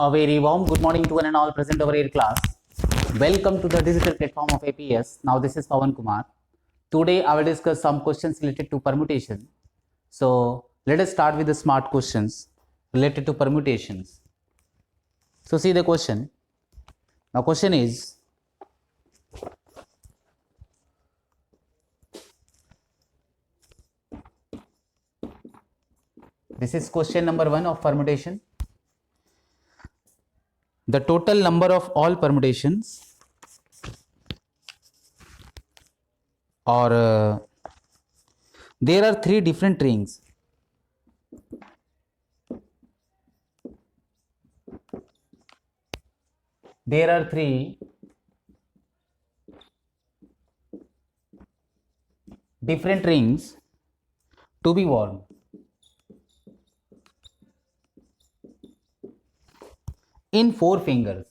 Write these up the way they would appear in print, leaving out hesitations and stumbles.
A very warm good morning to one and all present over here class. Welcome to the digital platform of APS. Now this is Pawan Kumar. Today I will discuss some questions related to permutation. So let us start with the smart questions related to permutations. So see the question. Now question is, this is question number 1 of permutation. The total number of all permutations or there are 3 different rings. There are 3 different rings to be worn. In 4 fingers.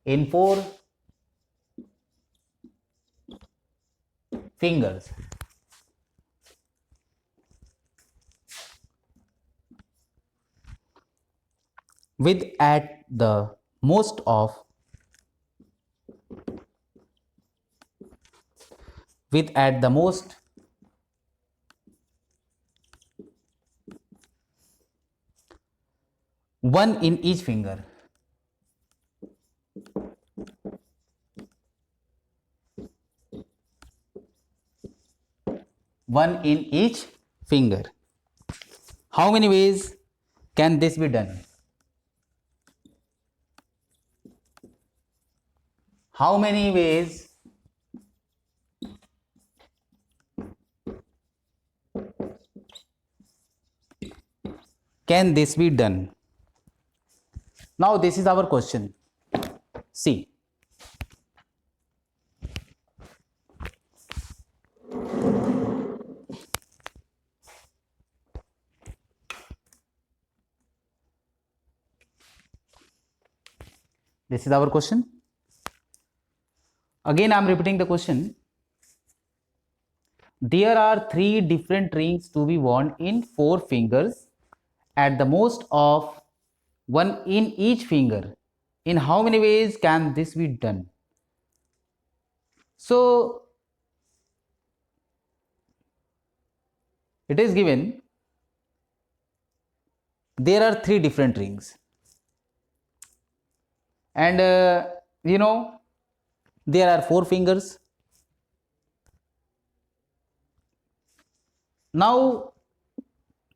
In 4 fingers. With at the most of one in each finger. One in each finger. How many ways can this be done? How many ways can this be done? Now this is our question. See. This is our question. Again, I am repeating the question. There are 3 different rings to be worn in 4 fingers at the most of one in each finger. In how many ways can this be done? So, it is given there are 3 different rings. And there are 4 fingers. Now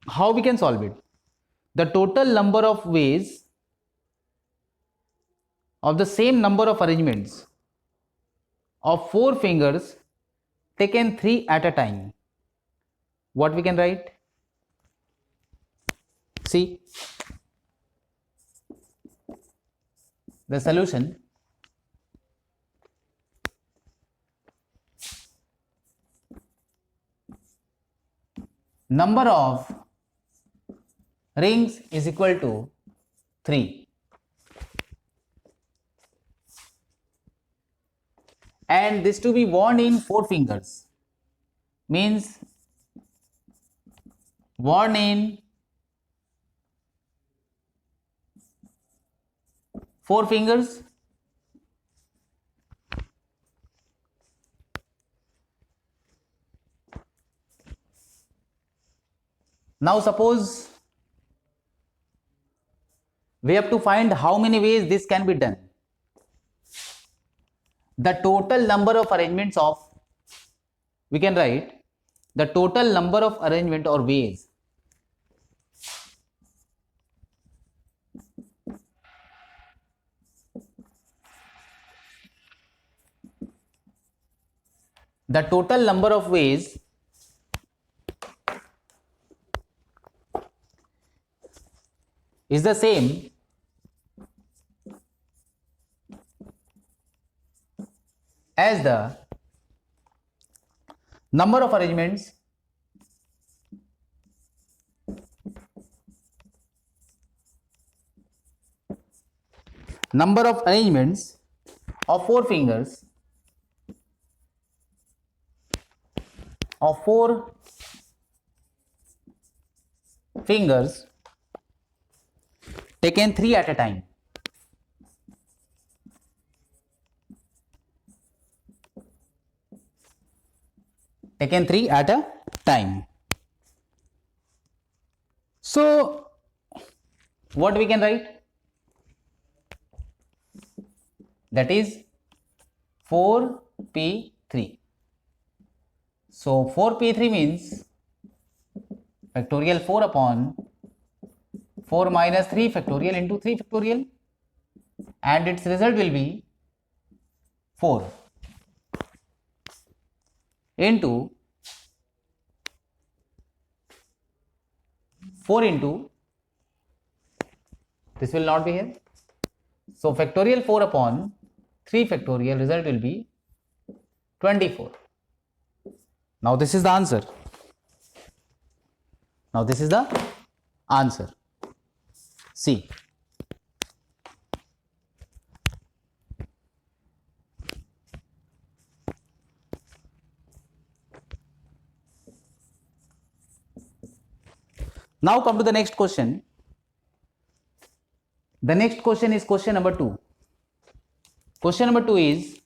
how we can solve it? The total number of ways of the same number of arrangements of 4 fingers taken 3 at a time. What we can write? See the solution. Number of rings is equal to 3. And this to be worn in 4 fingers means worn in 4 fingers. Now suppose we have to find how many ways this can be done. The total number of arrangements of, we can write the total number of arrangement or ways the total number of ways is the same as the number of arrangements of 4 fingers of 4 fingers taken 3 at a time. Taken 3 at a time. So what we can write? That is 4p3. So 4p3 means factorial 4 upon 4 minus 3 factorial into 3 factorial, and its result will be 4 into 4 into, this will not be here. So factorial 4 upon 3 factorial, result will be 24. Now this is the answer. Now this is the answer. See. Now come to the next question. The next question is question number 2. Question number 2 is,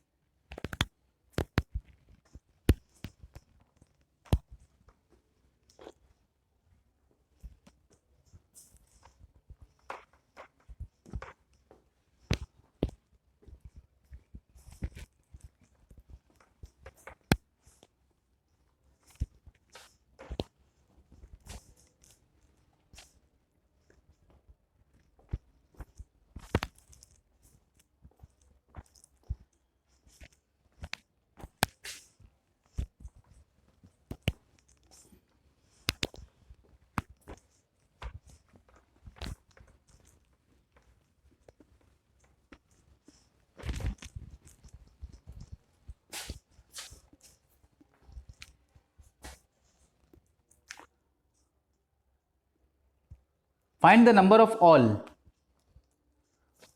find the number of all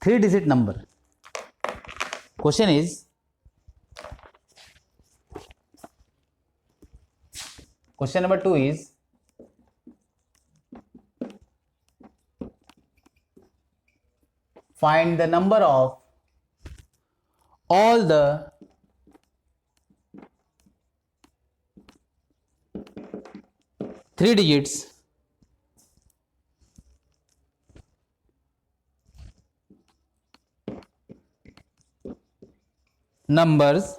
3-digit number. Question is, question number 2 is, find the number of all the 3 digits numbers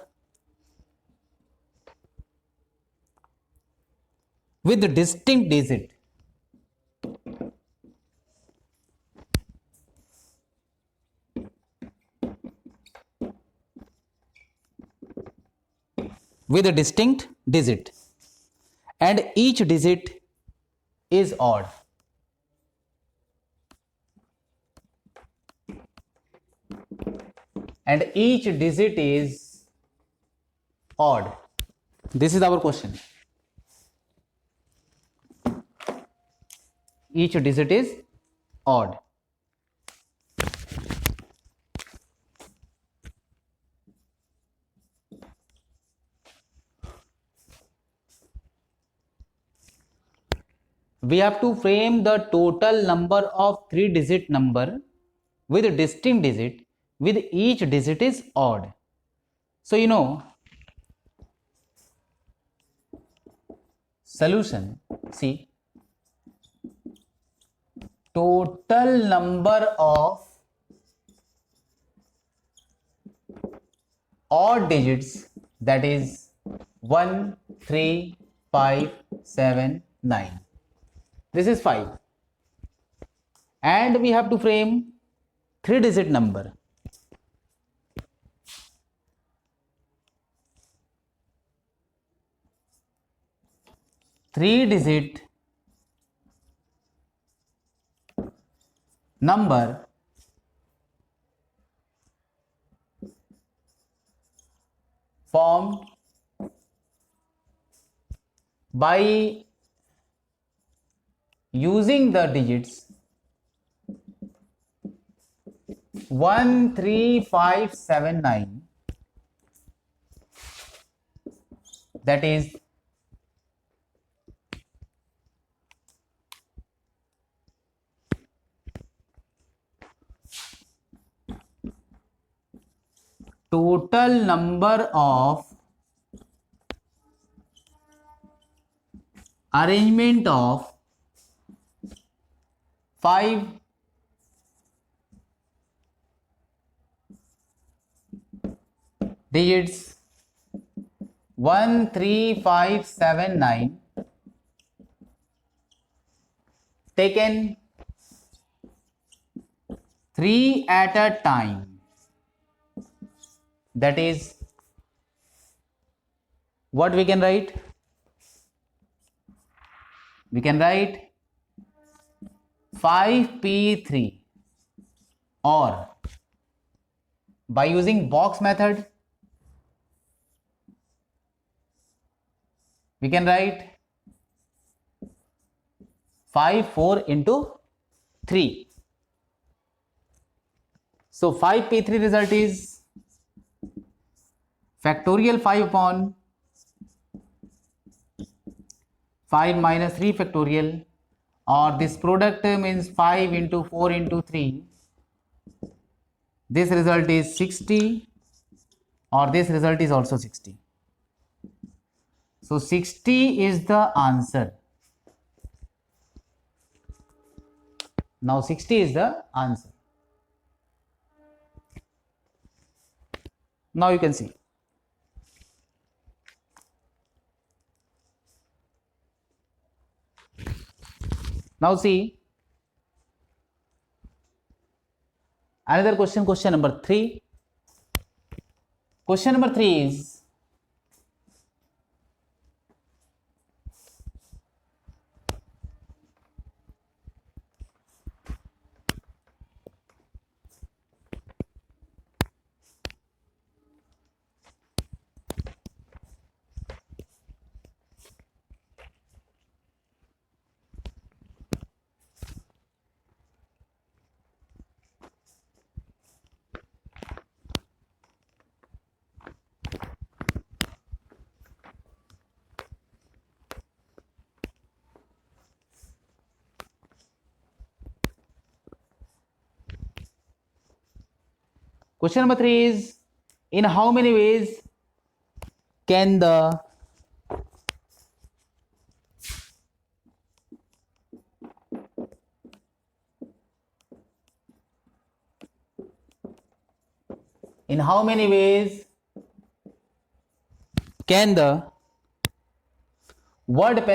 with distinct digit. With a distinct digit, and each digit is odd. And each digit is odd. This is our question. Each digit is odd. We have to frame the total number of 3-digit number with a distinct digit, with each digit is odd. So you know, solution, see, total number of odd digits, that is 1, 3, 5, 7, 9. This is 5. And we have to frame 3-digit number. Three-digit number formed by using the digits 1, 3, 5, 7, 9, that is total number of arrangement of 5 digits 1 3 5 7 9 taken 3 at a time, that is what we can write? We can write 5p3, or by using box method we can write 5 4 into 3. So 5p3 result is factorial 5 upon 5 minus 3 factorial, or this product means 5 into 4 into 3. This result is 60, or this result is also 60. So 60 is the answer. Now 60 is the answer. Now you can see. Now see another question, question number 3. Question number 3 is, question number 3 is, in how many ways can the word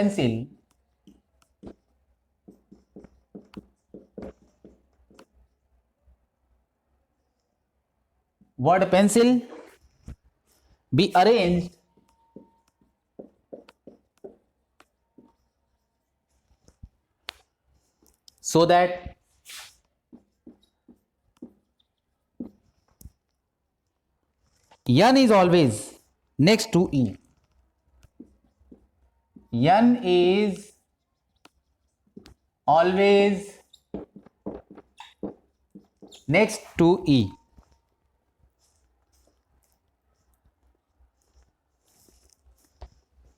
pencil be arranged so that n is always next to e? N is always next to e.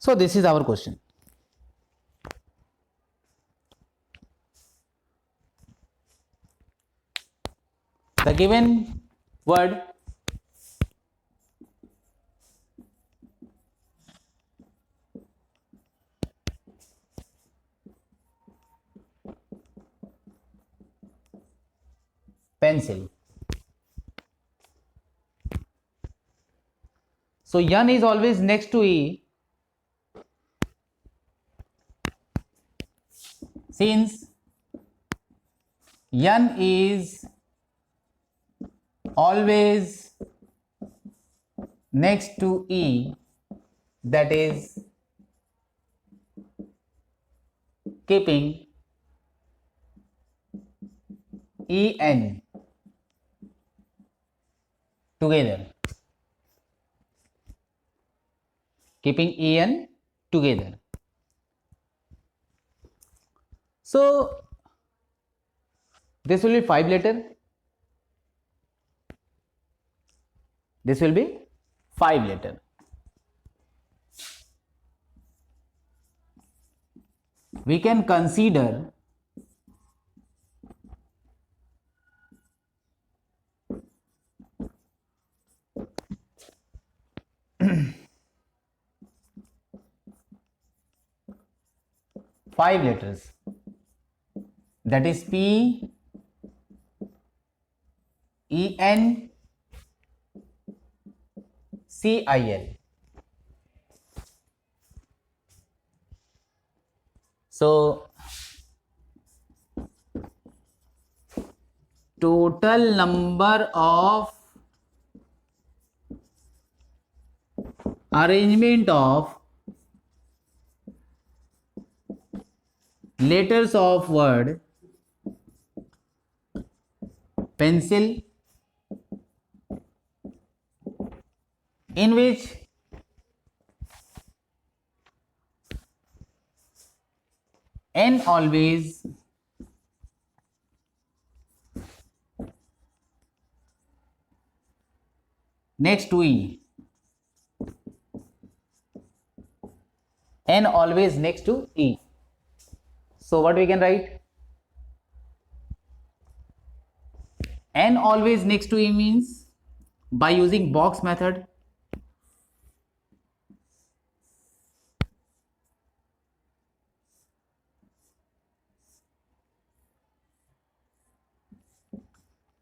So this is our question. The given word pencil. So n is always next to e, since n is always next to e, that is keeping en together, keeping en together. So this will be 5 letter, this will be 5 letter. We can consider 5 letters, that is P, E, N, C, I, L. So total number of arrangement of letters of word pencil, in which N always next to E. N always next to E. So what we can write? N always next to E means, by using box method,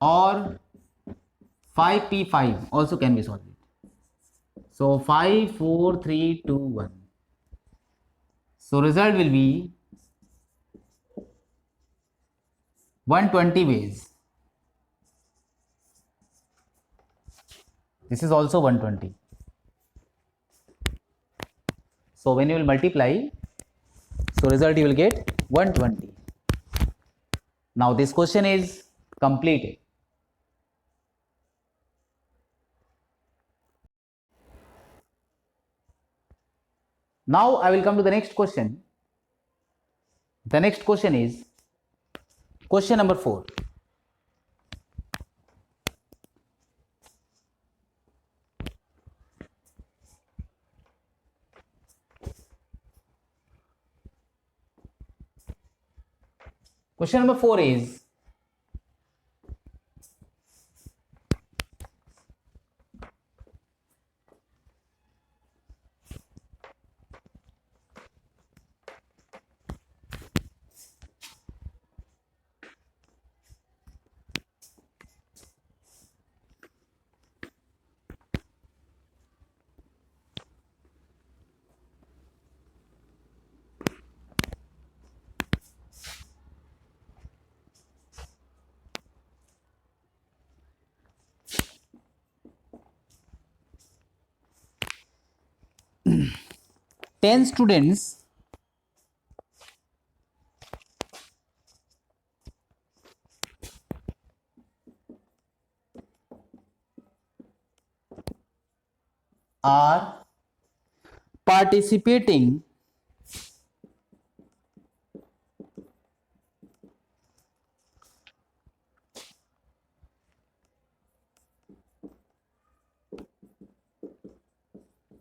or 5P5 also can be solved. So 5, 4, 3, 2, 1. So result will be 120 ways. This is also 120. So when you will multiply, so result you will get 120. Now this question is completed. Now I will come to the next question. The next question is question number 4. Question number 4 is, ten students are participating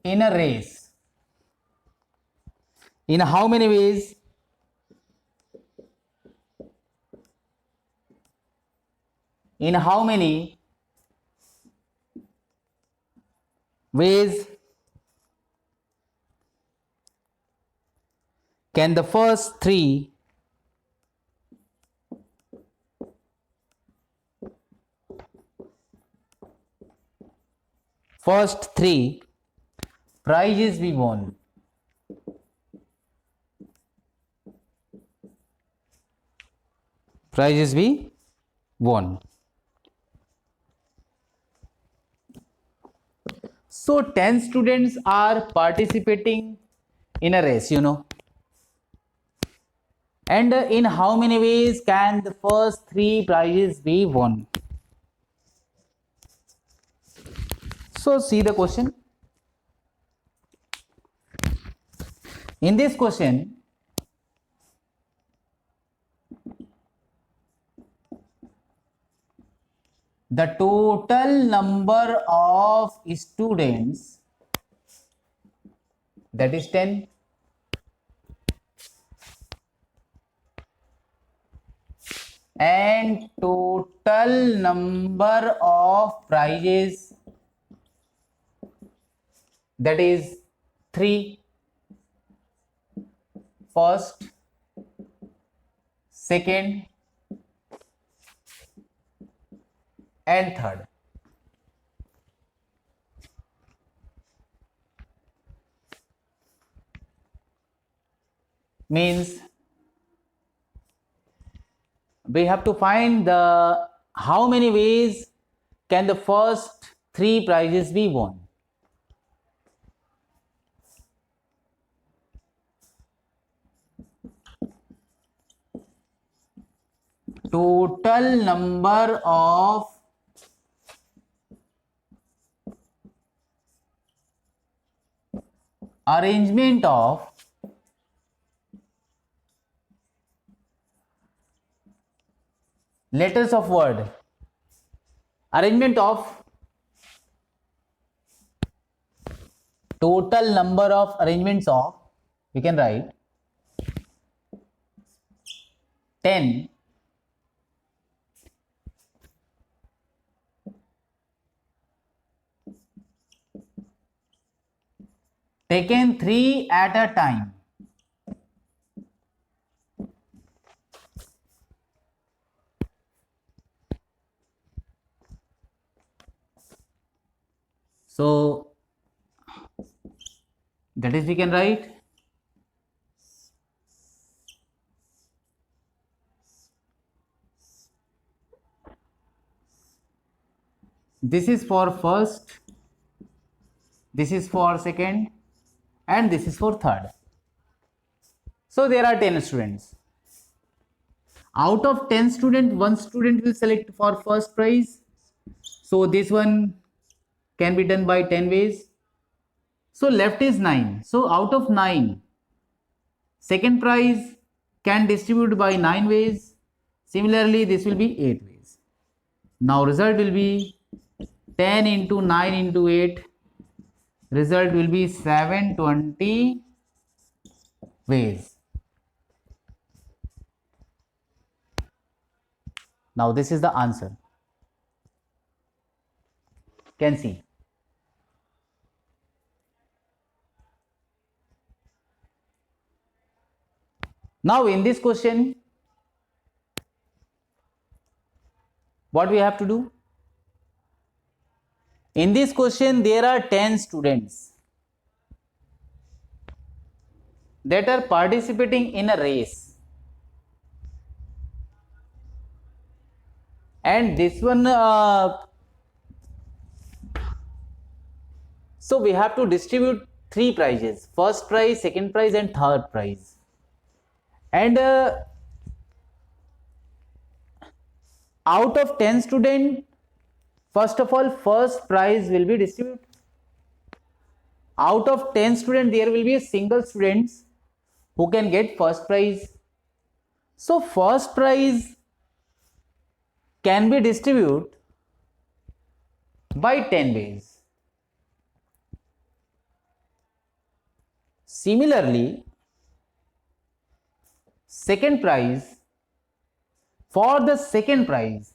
in a race. In how many ways? In how many ways can the first three prizes be won? Prizes be won. So 10 students are participating in a race, and in how many ways can the first 3 prizes be won? So see the question. In this question, the total number of students, that is 10, and total number of prizes that is 3, first, second and third. Means we have to find the how many ways can the first 3 prizes be won. Total number of arrangement of letters of word, arrangement of total number of arrangements of, we can write 10 taken 3 at a time. So that is, we can write this is for first, this is for second and this is for third. So there are 10 students. Out of 10 students, 1 student will select for first prize. So this one can be done by 10 ways. So left is 9. So out of 9, second prize can distribute by 9 ways. Similarly, this will be 8 ways. Now result will be 10 into 9 into 8. Result will be 720 ways. Now this is the answer. Can see. Now in this question, what we have to do? In this question, there are 10 students that are participating in a race. And this one, so we have to distribute 3 prizes, first prize, second prize and third prize. And out of 10 students, first of all, first prize will be distributed. Out of 10 students, there will be a single students who can get first prize. So first prize can be distributed by 10 ways. Similarly, second prize, for the second prize,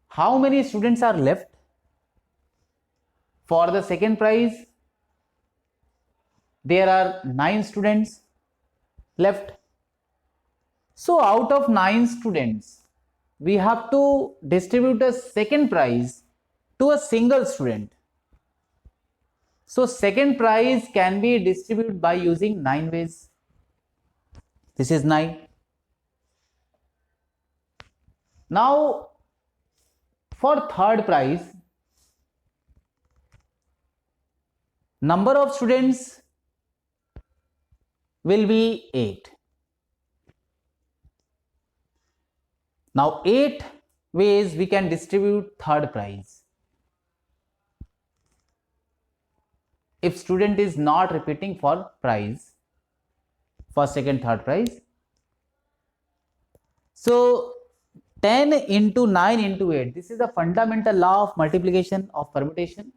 how many students are left? For the second prize, there are 9 students left. So out of 9 students, we have to distribute a second prize to a single student. So second prize can be distributed by using 9 ways. This is 9. Now for third prize, number of students will be 8. Now 8 ways we can distribute third prize. If student is not repeating for prize, first, second, third prize. So 10 into 9 into 8, this is the fundamental law of multiplication of permutation.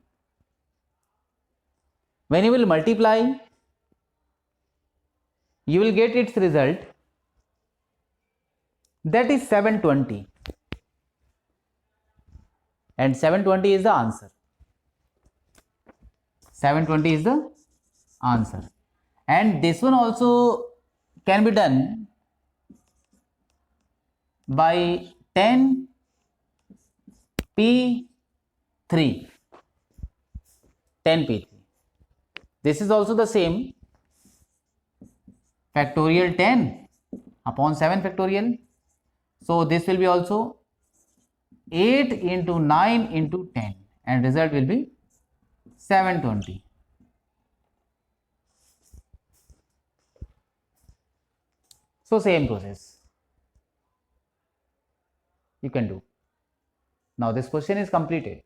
When you will multiply, you will get its result, that is 720, and 720 is the answer. 720 is the answer. And this one also can be done by 10p3. 10p3. This is also the same, factorial 10 upon 7 factorial. So this will be also 8 into 9 into 10, and result will be 720. So same process you can do. Now this question is completed.